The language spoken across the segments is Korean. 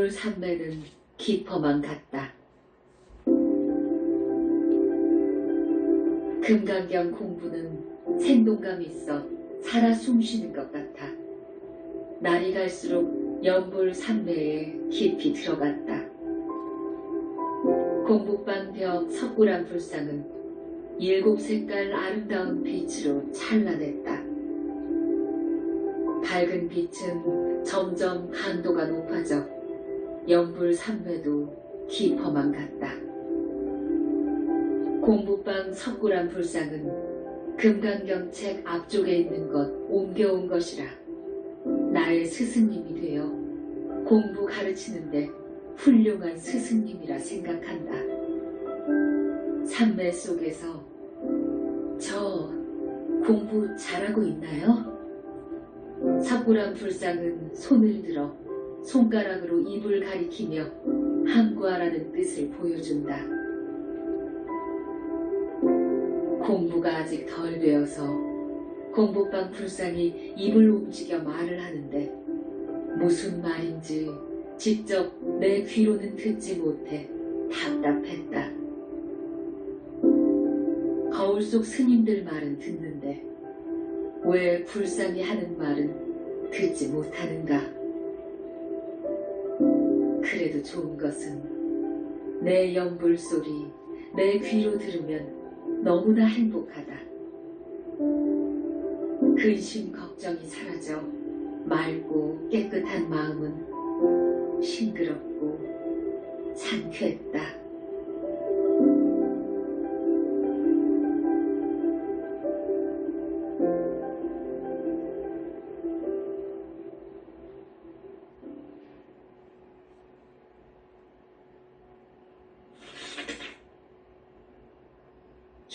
연불 산매는 깊어만 갔다. 금강경 공부는 생동감 있어 살아 숨쉬는 것 같아. 날이 갈수록 연불 산매에 깊이 들어갔다. 공북방 벽 석굴암 불상은 7색깔 아름다운 빛으로 찬란했다. 밝은 빛은 점점 강도가 높아져 연불 산매도 깊어만 갔다. 공북방 석굴암 불상은 금강경책 앞쪽에 있는 것 옮겨온 것이라 나의 스승님이 되어 공부 가르치는데 훌륭한 스승님이라 생각한다. 산매 속에서 저 공부 잘하고 있나요? 석굴암 불상은 손을 들어 손가락으로 입을 가리키며 함구하라는 뜻을 보여준다. 공부가 아직 덜 되어서 공부방 불상이 입을 움직여 말을 하는데 무슨 말인지 직접 내 귀로는 듣지 못해 답답했다. 거울 속 스님들 말은 듣는데 왜 불상이 하는 말은 듣지 못하는가? 그래도 좋은 것은 내 연불 소리 내 귀로 들으면 너무나 행복하다. 근심 걱정이 사라져 맑고 깨끗한 마음은 싱그럽고 상쾌했다.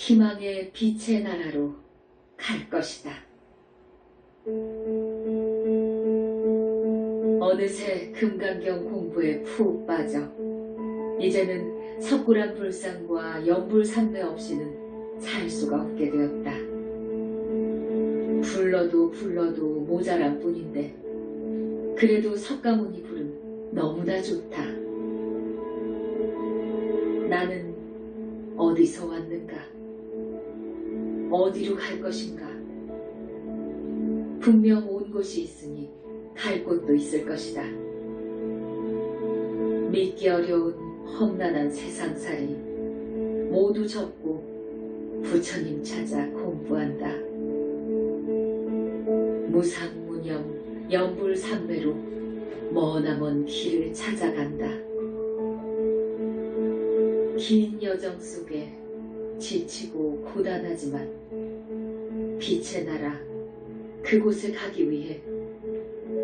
희망의 빛의 나라로 갈 것이다. 어느새 금강경 공부에 푹 빠져 이제는 석굴암 불상과 연불 산매 없이는 살 수가 없게 되었다. 불러도 모자란 뿐인데 그래도 석가모니 부름 너무나 좋다. 나는 어디서 왔는가? 어디로 갈 것인가? 분명 온 곳이 있으니 갈 곳도 있을 것이다. 믿기 어려운 험난한 세상살이 모두 접고 부처님 찾아 공부한다. 무상무념 연불산매로 머나먼 길을 찾아간다. 긴 여정 속에 지치고 고단하지만 빛의 나라 그곳에 가기 위해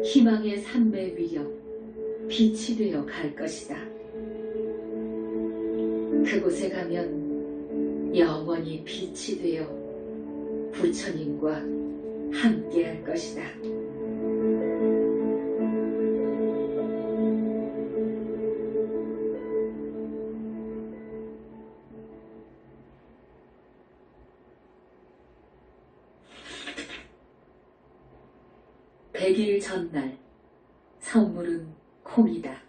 희망의 산매 위력 빛이 되어 갈 것이다. 그곳에 가면 영원히 빛이 되어 부처님과 함께 할 것이다. 100일 전날 선물은 콩이다.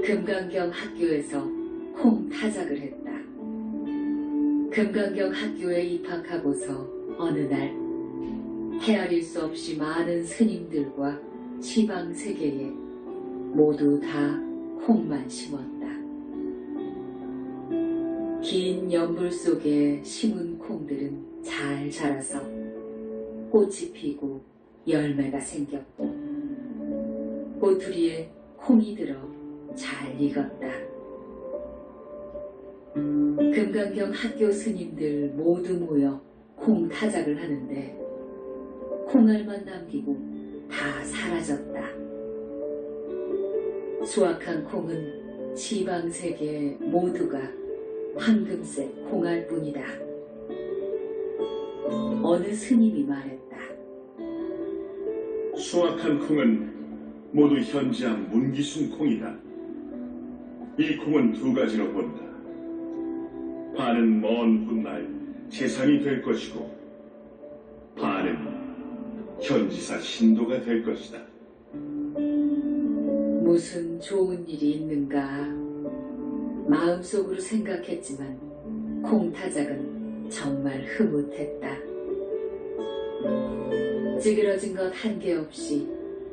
금강경 학교에서 콩 타작을 했다. 금강경 학교에 입학하고서 어느 날 헤아릴 수 없이 많은 스님들과 시방 세계에 모두 다 콩만 심었다. 긴 연불 속에 심은 콩들은 잘 자라서 꽃이 피고 열매가 생겼고 꼬투리에 콩이 들어 잘 익었다. 금강경 학교 스님들 모두 모여 콩 타작을 하는데 콩알만 남기고 다 사라졌다. 수확한 콩은 시방세계 모두가 황금색 콩알뿐이다. 어느 스님이 말했다. 수확한 콩은 모두 현지암 문기순 콩이다. 이 콩은 두 가지로 본다. 반은 먼 훗날 재산이 될 것이고 반은 현지사 신도가 될 것이다. 무슨 좋은 일이 있는가 마음속으로 생각했지만 콩타작은 정말 흐뭇했다. 찌그러진 것 한 개 없이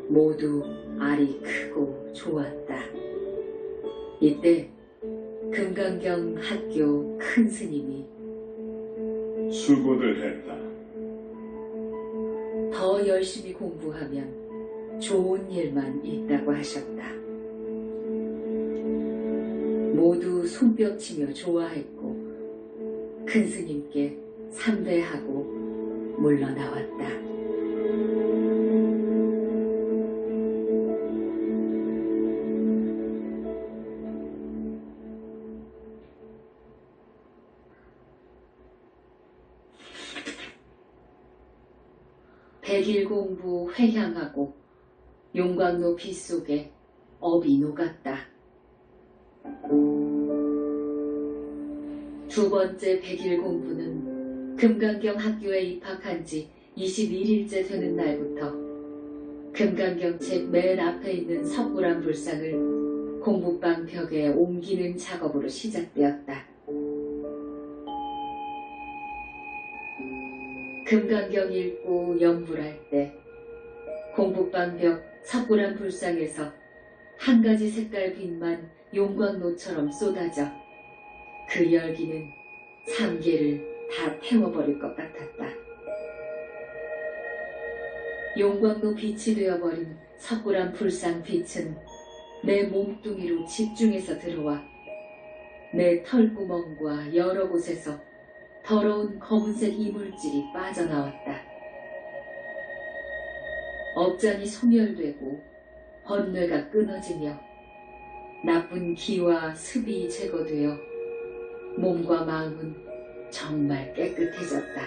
모두 알이 크고 좋았다. 이때 금강경 학교 큰 스님이 수고들 했다. 더 열심히 공부하면 좋은 일만 있다고 하셨다. 모두 손뼉치며 좋아했고 큰 스님께 삼배하고 물러나왔다. 백일 공부 회향하고 용광로 빛 속에 업이 녹았다. 두 번째 백일 공부는 금강경 학교에 입학한 지 21일째 되는 날부터 금강경 책 맨 앞에 있는 석굴암 불상을 공부방 벽에 옮기는 작업으로 시작되었다. 금강경 읽고 연불할 때 공부방 벽 석굴암 불상에서 한 가지 색깔 빛만 용광로처럼 쏟아져 그 열기는 3개를 다 태워버릴 것 같았다. 용광로 빛이 되어버린 석굴암 불상 빛은 내 몸뚱이로 집중해서 들어와 내 털구멍과 여러 곳에서 더러운 검은색 이물질이 빠져나왔다. 업장이 소멸되고 번뇌가 끊어지며 나쁜 기와 습이 제거되어 몸과 마음은 정말 깨끗해졌다.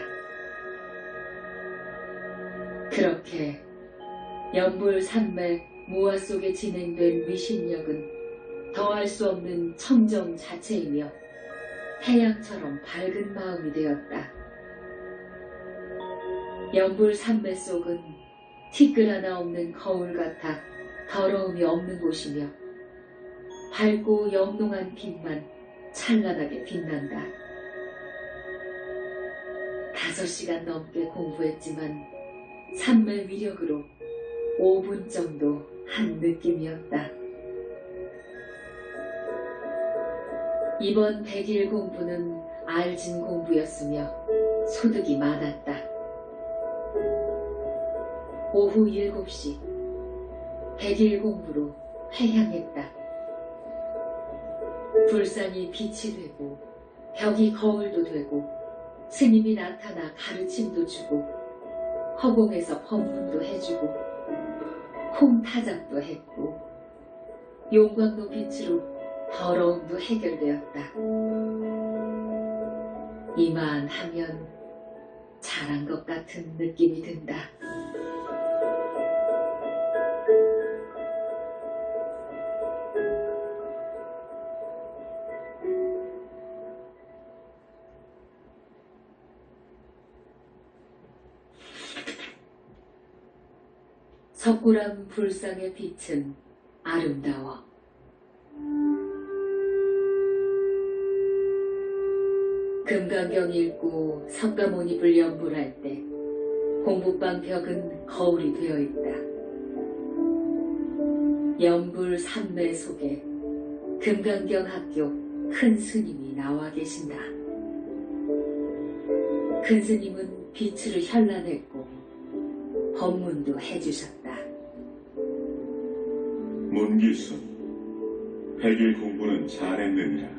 그렇게 연불산맥 무화 속에 진행된 위신력은 더할 수 없는 청정 자체이며 태양처럼 밝은 마음이 되었다. 연불산맥 속은 티끌 하나 없는 거울 같아 더러움이 없는 곳이며 밝고 영롱한 빛만 찬란하게 빛난다. 5시간 넘게 공부했지만 산매 위력으로 5분 정도 한 느낌이었다. 이번 100일 공부는 알진 공부였으며 소득이 많았다. 오후 7시 100일 공부로 회향했다. 불상이 빛이 되고 벽이 거울도 되고 스님이 나타나 가르침도 주고 허공에서 법문도 해주고 콩타작도 했고 용광로 빛으로 더러움도 해결되었다. 이만하면 잘한 것 같은 느낌이 든다. 석굴암 불상의 빛은 아름다워. 금강경 읽고 석가모니불 연불할 때 공부방 벽은 거울이 되어 있다. 연불 산매 속에 금강경 학교 큰 스님이 나와 계신다. 큰 스님은 빛으로 현란했고 법문도 해주셨다. 문기순, 100일 공부는 잘했느니라.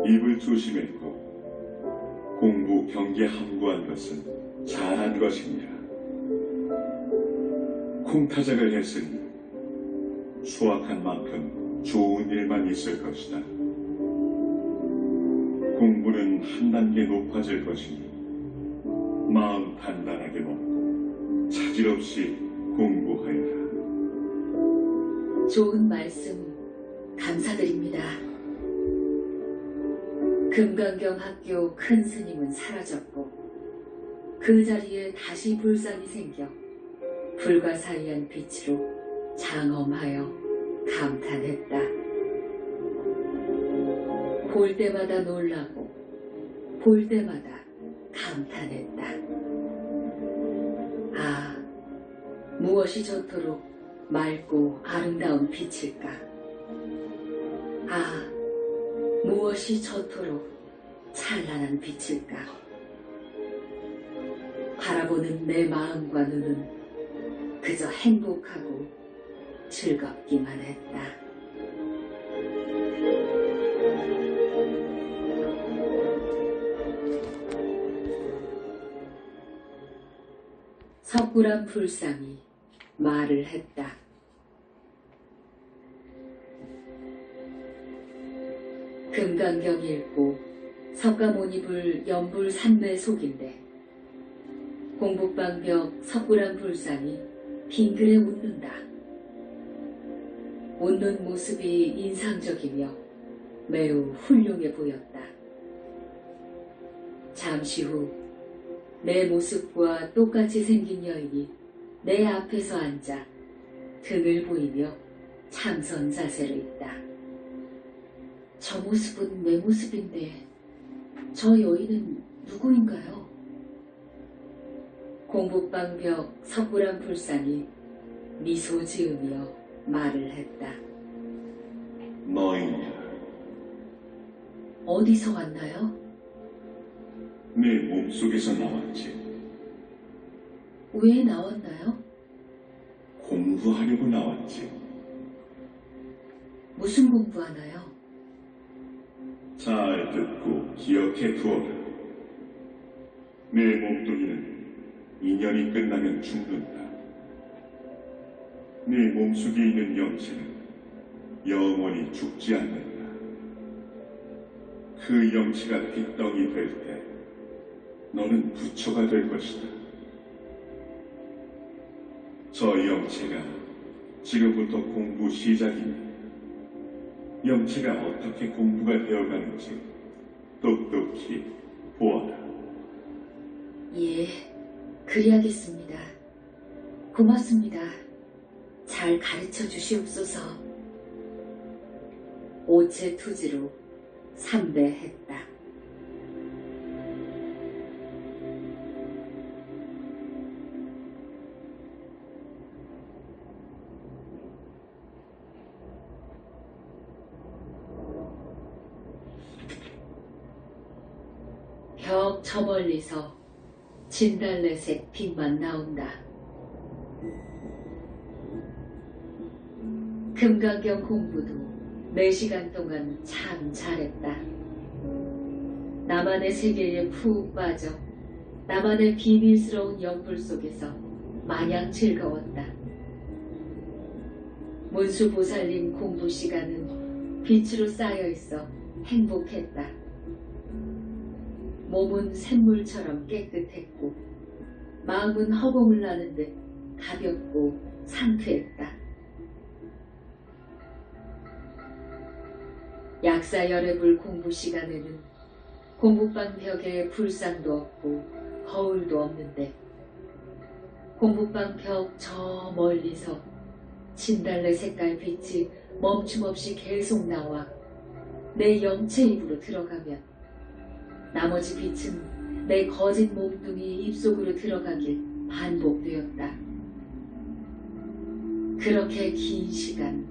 입을 조심했고 공부 경계 함구한 것은 잘한 것이니라. 콩타작을 했으니 수확한 만큼 좋은 일만 있을 것이다. 공부는 한 단계 높아질 것이니 마음 단단하게 먹고 차질 없이 공부하여라. 좋은 말씀 감사드립니다. 금강경 학교 큰 스님은 사라졌고 그 자리에 다시 불상이 생겨 불가사의한 빛으로 장엄하여 감탄했다. 볼 때마다 놀라고 볼 때마다 감탄했다. 아, 무엇이 저토록 맑고 아름다운 빛일까? 아, 무엇이 저토록 찬란한 빛일까? 바라보는 내 마음과 눈은 그저 행복하고 즐겁기만 했다. 석굴암 불상이 말을 했다. 금강경 읽고 석가모니불 연불 산매 속인데 공북방벽 석굴암 불상이 빙그레 웃는다. 웃는 모습이 인상적이며 매우 훌륭해 보였다. 잠시 후 내 모습과 똑같이 생긴 여인이 내 앞에서 앉아 등을 보이며 참선 자세로 있다. 저 모습은 내 모습인데 저 여인은 누구인가요? 공북방벽 석굴암 불상이 미소 지으며 말을 했다. 너희냐, 어디서 왔나요? 내 몸속에서 나왔지. 왜 나왔나요? 공부하려고 나왔지. 무슨 공부하나요? 잘 듣고 기억해 두어라. 내 몸뚱이는 인연이 끝나면 죽는다. 내 몸속에 있는 영체는 영원히 죽지 않는다. 그 영체가 빚덩이 될 때 너는 부처가 될 것이다. 저 영체가 지금부터 공부 시작이니 영체가 어떻게 공부가 되어가는지 똑똑히 보아라. 예, 그리하겠습니다. 고맙습니다. 잘 가르쳐 주시옵소서. 오체 투지로 삼배했다. 벽 저 멀리서 진달래색 빛만 나온다. 금강경 공부도 4시간 동안 참 잘했다. 나만의 세계에 푹 빠져 나만의 비밀스러운 연불 속에서 마냥 즐거웠다. 문수보살님 공부 시간은 빛으로 쌓여있어 행복했다. 몸은 샘물처럼 깨끗했고 마음은 허공을 나는 듯 가볍고 상쾌했다. 약사열애불 공부 시간에는 공부방 벽에 불상도 없고 거울도 없는데 공부방 벽 저 멀리서 진달래 색깔 빛이 멈춤없이 계속 나와 내 영체 입으로 들어가면 나머지 빛은 내 거짓 몸뚱이 입속으로 들어가길 반복되었다. 그렇게 긴 시간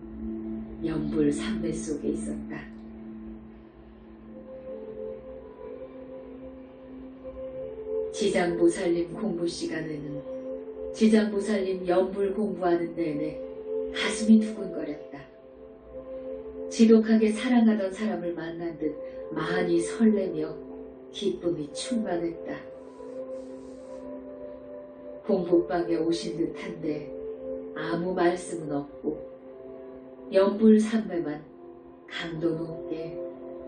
연불 삼매 속에 있었다. 지장보살님 공부 시간에는 지장보살님 연불 공부하는 내내 가슴이 두근거렸다. 지독하게 사랑하던 사람을 만난 듯 많이 설레며 기쁨이 충만했다. 공부방에 오신 듯한데 아무 말씀은 없고 연불 삼매만 강도 높게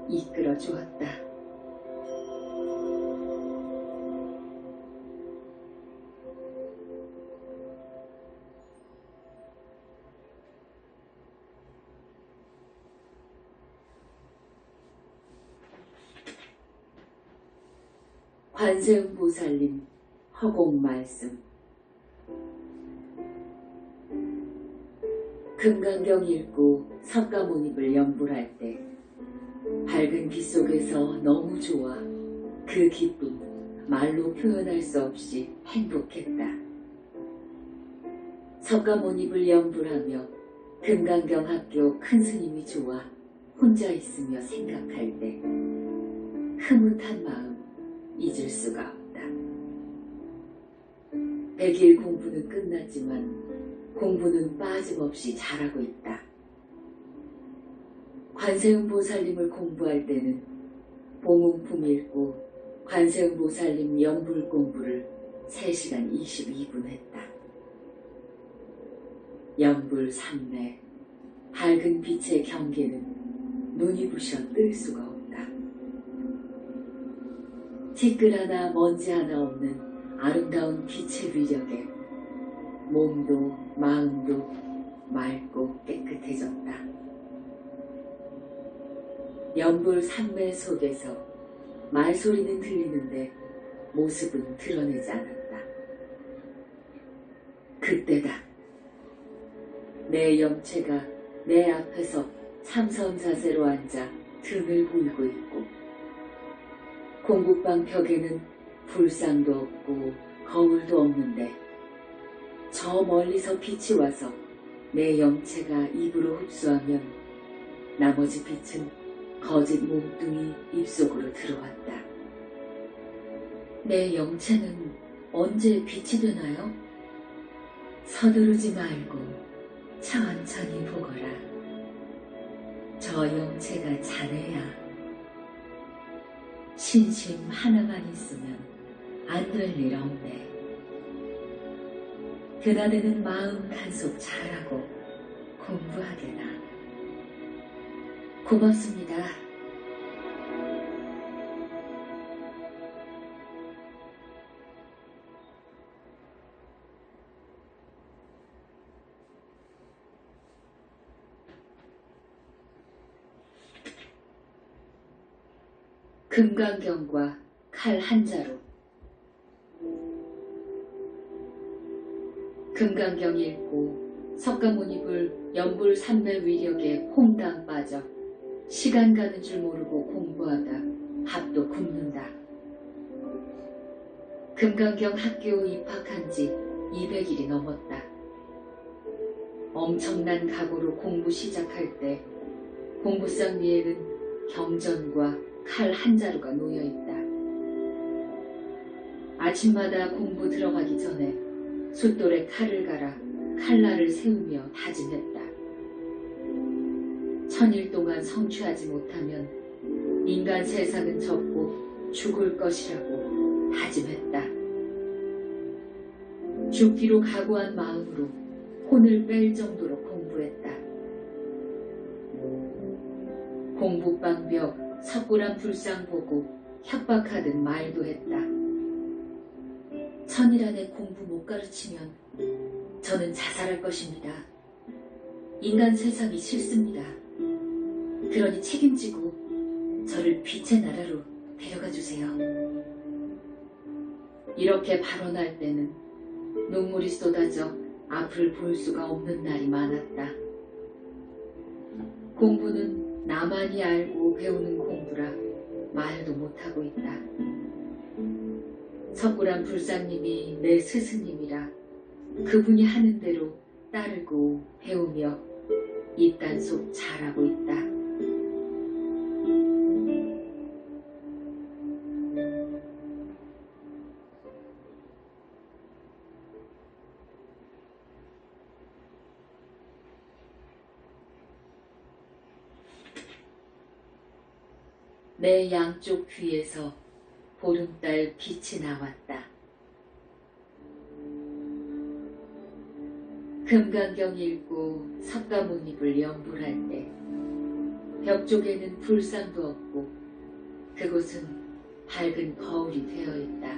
이끌어 주었다. 관세음보살님 허공 말씀. 금강경 읽고 석가모니를 연불할 때 밝은 빛 속에서 너무 좋아 그 기쁨 말로 표현할 수 없이 행복했다. 석가모니를 연불하며 금강경 학교 큰 스님이 좋아 혼자 있으며 생각할 때 흐뭇한 마음 잊을 수가 없다. 100일 공부는 끝났지만 공부는 빠짐없이 잘하고 있다. 관세음보살님을 공부할 때는 봉음품 읽고 관세음보살님 연불 공부를 3시간 22분 했다. 연불 삼매, 밝은 빛의 경계는 눈이 부셔 뜰 수가 없다. 티끌 하나 먼지 하나 없는 아름다운 빛의 위력에 몸도 마음도 맑고 깨끗해졌다. 연불 삼매 속에서 말소리는 들리는데 모습은 드러내지 않았다. 그때다. 내 영체가 내 앞에서 참선 자세로 앉아 등을 보이고 있고 공부방 벽에는 불상도 없고 거울도 없는데 저 멀리서 빛이 와서 내 영체가 입으로 흡수하면 나머지 빛은 거짓 몸뚱이 입속으로 들어왔다. 내 영체는 언제 빛이 되나요? 서두르지 말고 천천히 보거라. 저 영체가 자네야. 신심 하나만 있으면 안 될 일 없네. 드나드는 마음 단속 잘하고 공부하게나. 고맙습니다. 금강경과 칼 한자로. 금강경 읽고 석가모니불 연불 삼매 위력에 퐁당 빠져 시간 가는 줄 모르고 공부하다 밥도 굶는다. 금강경 학교 입학한 지 200일이 넘었다. 엄청난 각오로 공부 시작할 때 공부상 위에는 경전과 칼 한자루가 놓여있다. 아침마다 공부 들어가기 전에 숫돌에 칼을 갈아 칼날을 세우며 다짐했다. 1000일 동안 성취하지 못하면 인간 세상은 접고 죽을 것이라고 다짐했다. 죽기로 각오한 마음으로 혼을 뺄 정도로 공부했다. 공부방벽 석굴암 불상 보고 협박하듯 말도 했다. 1000일 안에 공부 못 가르치면 저는 자살할 것입니다. 인간 세상이 싫습니다. 그러니 책임지고 저를 빛의 나라로 데려가 주세요. 이렇게 발언할 때는 눈물이 쏟아져 앞을 볼 수가 없는 날이 많았다. 공부는 나만이 알고 배우는 공부라 말도 못하고 있다. 석굴암 불상님이 내 스승님이라 그분이 하는 대로 따르고 배우며 입단속 잘하고 있다. 내 양쪽 귀에서 보름달 빛이 나왔다. 금강경 읽고 석가모니불 연불할 때 벽 쪽에는 불상도 없고 그곳은 밝은 거울이 되어 있다.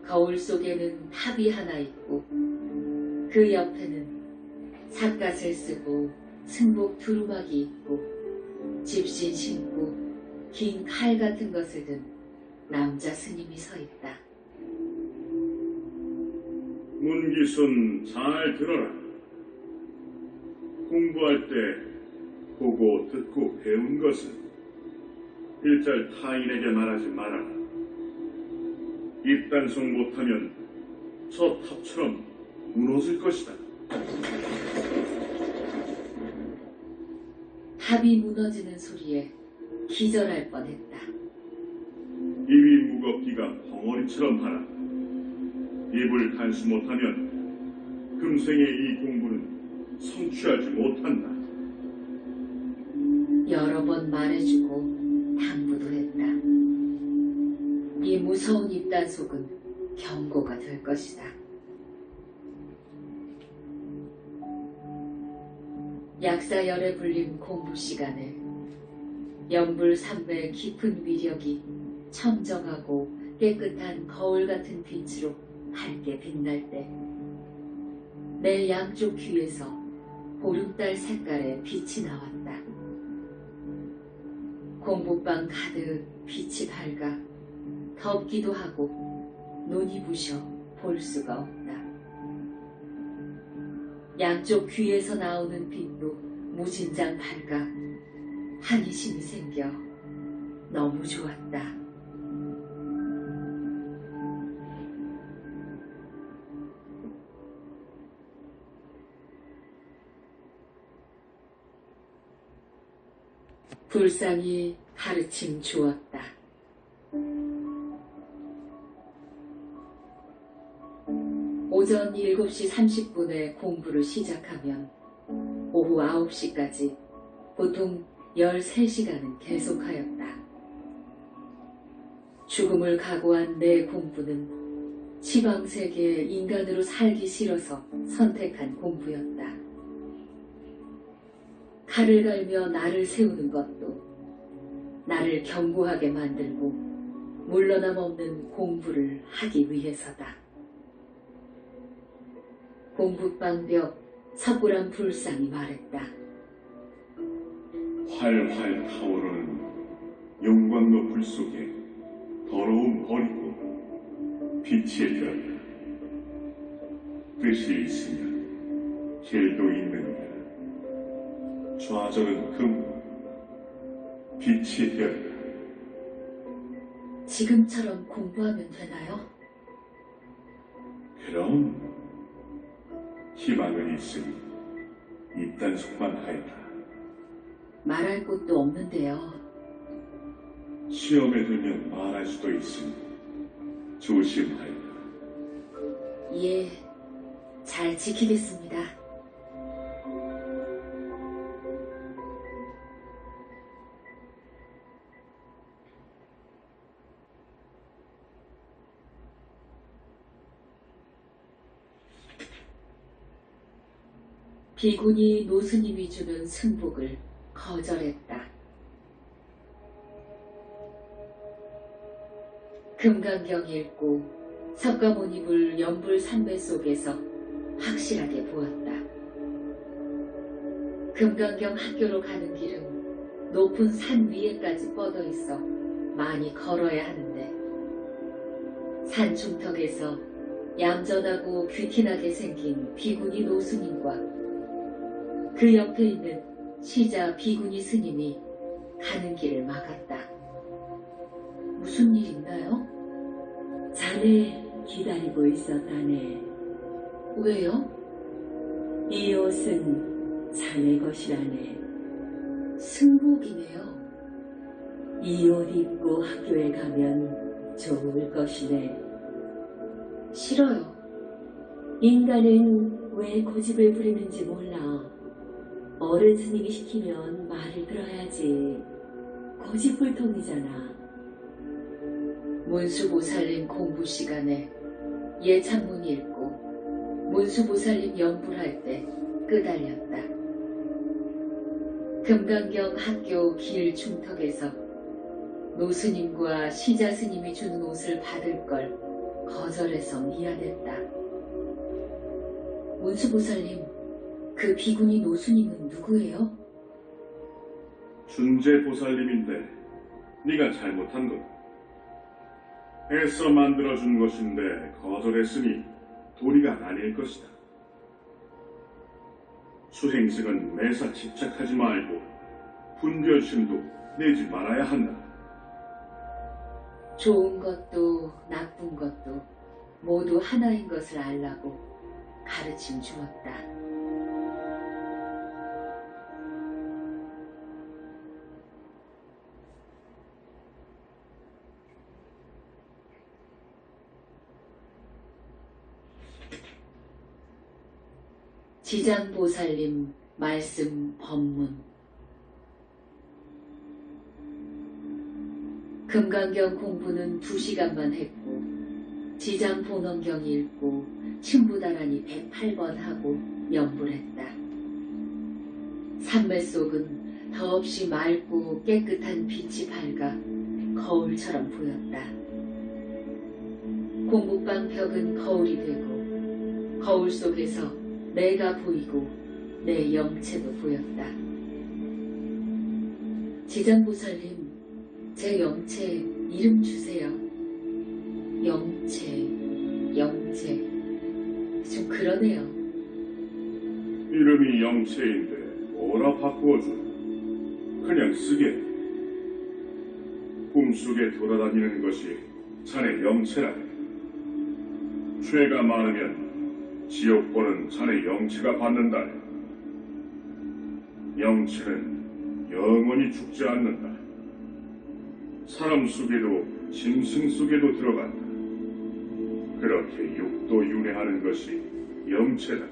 거울 속에는 탑이 하나 있고 그 옆에는 삿갓을 쓰고 승복 두루마기 있고 집신 신고 긴 칼 같은 것을 든 남자 스님이 서 있다. 문기순 잘 들어라. 공부할 때 보고 듣고 배운 것은 일절 타인에게 말하지 말아라. 입단속 못하면 저 탑처럼 무너질 것이다. 탑이 무너지는 소리에 기절할 뻔했다. 입이 무겁기가 벙어리처럼 하라. 입을 단수 못하면 금생의 이 공부는 성취하지 못한다. 여러 번 말해주고 당부도 했다. 이 무서운 입단속은 경고가 될 것이다. 약사열에 불린 공부 시간에 연불삼배의 깊은 위력이 청정하고 깨끗한 거울 같은 빛으로 밝게 빛날 때 내 양쪽 귀에서 보름달 색깔의 빛이 나왔다. 공부방 가득 빛이 밝아 덥기도 하고 눈이 부셔 볼 수가 없다. 양쪽 귀에서 나오는 빛도 무진장 밝아 한이심이 생겨 너무 좋았다. 불상이 가르침 주었다. 오전 7시 30분에 공부를 시작하면 오후 9시까지 보통 13시간은 계속하였다. 죽음을 각오한 내 공부는 지방세계에 인간으로 살기 싫어서 선택한 공부였다. 칼을 갈며 나를 세우는 것도 나를 견고하게 만들고 물러남 없는 공부를 하기 위해서다. 공부방 벽 석굴암 불상이 말했다. 활활 타오르는 용광로 불 속에 더러움 버리고 빛이 되었다. 뜻이 있으면 길도 있느니라. 좌절은 금, 빛이 되었다. 지금처럼 공부하면 되나요? 그럼 희망은 있으니 입단속만 하여라. 말할 곳도 없는데요. 시험에 들면 말할 수도 있으니 조심하여라. 예, 잘 지키겠습니다. 비군이 노스님이 주는 승복을 거절했다. 금강경 읽고 석가모니불 연불삼배 속에서 확실하게 보았다. 금강경 학교로 가는 길은 높은 산 위에까지 뻗어 있어 많이 걸어야 하는데 산 중턱에서 얌전하고 귀티나게 생긴 비구니 노스님과 그 옆에 있는 시자 비구니 스님이 가는 길을 막았다. 무슨 일 있나요? 자네 기다리고 있었다네. 왜요? 이 옷은 자네 것이라네. 승복이네요. 이 옷 입고 학교에 가면 좋을 것이네. 싫어요. 인간은 왜 고집을 부리는지 몰라. 어른 스님이 시키면 말을 들어야지. 고집불통이잖아. 문수보살님 공부 시간에 예창문 읽고 문수보살님 연불할 때 끄달렸다. 금강경 학교 길 중턱에서 노스님과 시자스님이 주는 옷을 받을 걸 거절해서 미안했다. 문수보살님, 그 비구니 노스님은 누구예요? 준재보살님인데 네가 잘못한 거다. 애써 만들어준 것인데 거절했으니 도리가 아닐 것이다. 수행승은 매사 집착하지 말고 분별심도 내지 말아야 한다. 좋은 것도 나쁜 것도 모두 하나인 것을 알라고 가르침 주었다. 지장보살님 말씀 법문. 금강경 공부는 2시간만 했고 지장본원경 읽고 침부다라니 108번 하고 명불했다. 산매 속은 더없이 맑고 깨끗한 빛이 밝아 거울처럼 보였다. 공부방 벽은 거울이 되고 거울 속에서 내가 보이고 내 영체도 보였다. 지장보살님, 제 영체 이름 주세요. 영체. 좀 그러네요. 이름이 영체인데 뭐라 바꾸어주나. 그냥 쓰게. 꿈속에 돌아다니는 것이 자네 영체라네. 죄가 많으면 지옥보는 자네 영체가 받는다. 영체는 영원히 죽지 않는다. 사람 속에도 짐승 속에도 들어간다. 그렇게 육도 윤회하는 것이 영체다.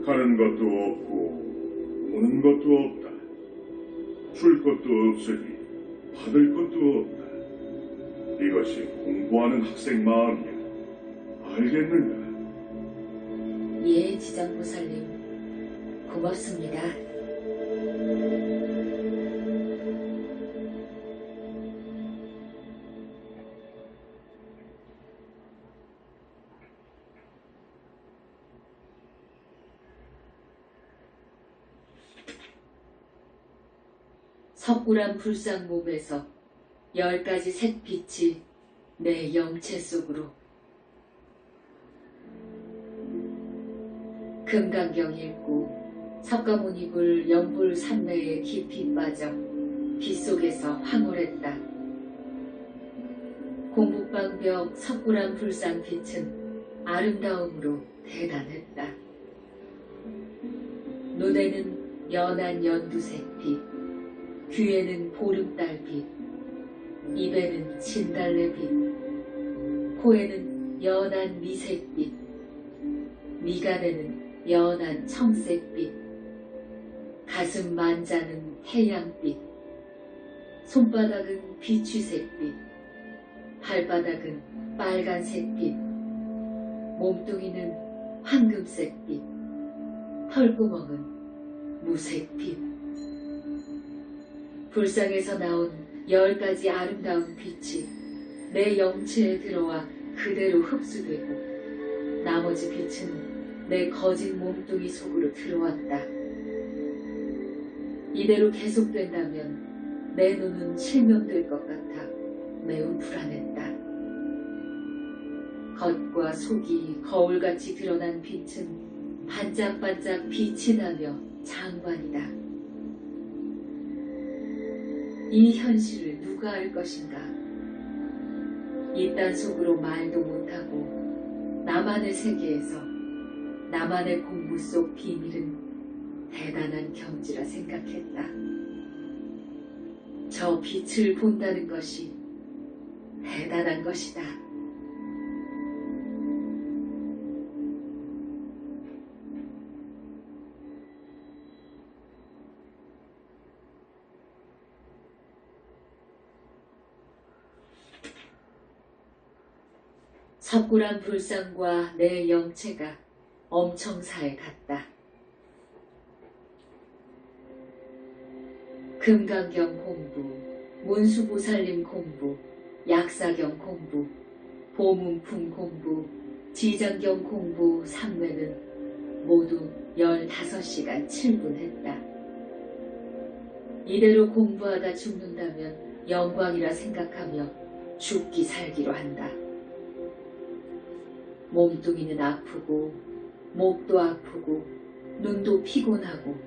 가는 것도 없고 오는 것도 없다. 줄 것도 없으니 받을 것도 없다. 이것이 공부하는 학생 마음이야. 알겠는가? 예, 지장보살님. 고맙습니다. 석굴암 불상 몸에서 10가지 색빛이 내 영체 속으로 금강경 읽고 석가모니불 영불 산매에 깊이 빠져 빛 속에서 황홀했다. 공부방벽 석굴암 불상 빛은 아름다움으로 대단했다. 눈에는 연한 연두색빛, 귀에는 보름달빛, 입에는 진달래빛, 코에는 연한 미색빛, 미간에는 연한 청색빛, 가슴 만자는 태양빛, 손바닥은 비추색빛, 발바닥은 빨간색빛, 몸뚱이는 황금색빛, 털구멍은 무색빛. 불상에서 나온 10가지 아름다운 빛이 내 영체에 들어와 그대로 흡수되고 나머지 빛은 내 거짓 몸뚱이 속으로 들어왔다. 이대로 계속된다면 내 눈은 실명될 것 같아 매우 불안했다. 겉과 속이 거울같이 드러난 빛은 반짝반짝 빛이 나며 장관이다. 이 현실을 누가 알 것인가? 이딴 속으로 말도 못하고 나만의 세계에서 나만의 공부 속 비밀은 대단한 경지라 생각했다. 저 빛을 본다는 것이 대단한 것이다. 석굴암 불상과 내 영체가 엄청사에 갔다. 금강경 공부, 문수보살님 공부, 약사경 공부, 보문품 공부, 지장경 공부 3회는 모두 15시간 7분했다. 이대로 공부하다 죽는다면 영광이라 생각하며 죽기 살기로 한다. 몸뚱이는 아프고 목도 아프고 눈도 피곤하고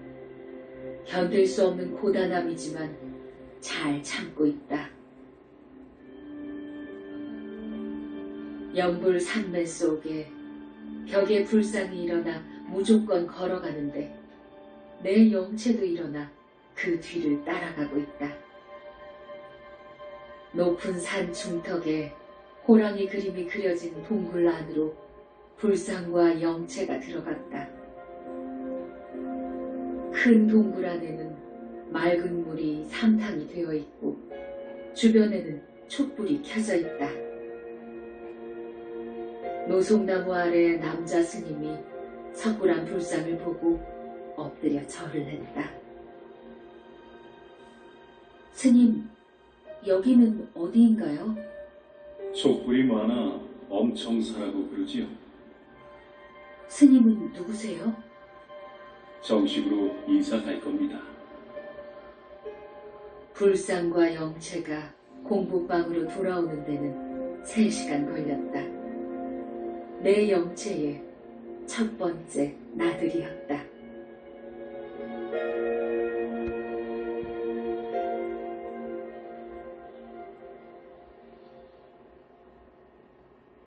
견딜 수 없는 고단함이지만 잘 참고 있다. 연불 산매 속에 벽에 불상이 일어나 무조건 걸어가는데 내 영체도 일어나 그 뒤를 따라가고 있다. 높은 산 중턱에 호랑이 그림이 그려진 동굴 안으로 불상과 영체가 들어갔다. 큰 동굴 안에는 맑은 물이 삼탕이 되어 있고 주변에는 촛불이 켜져 있다. 노송나무 아래 남자 스님이 석굴암 불상을 보고 엎드려 절을 했다. 스님, 여기는 어디인가요? 촛불이 많아 엄청사라고 그러지요. 스님은 누구세요? 정식으로 이사 갈 겁니다. 불상과 영체가 공부방으로 돌아오는 데는 3시간 걸렸다. 내 영체의 첫 번째 나들이였다.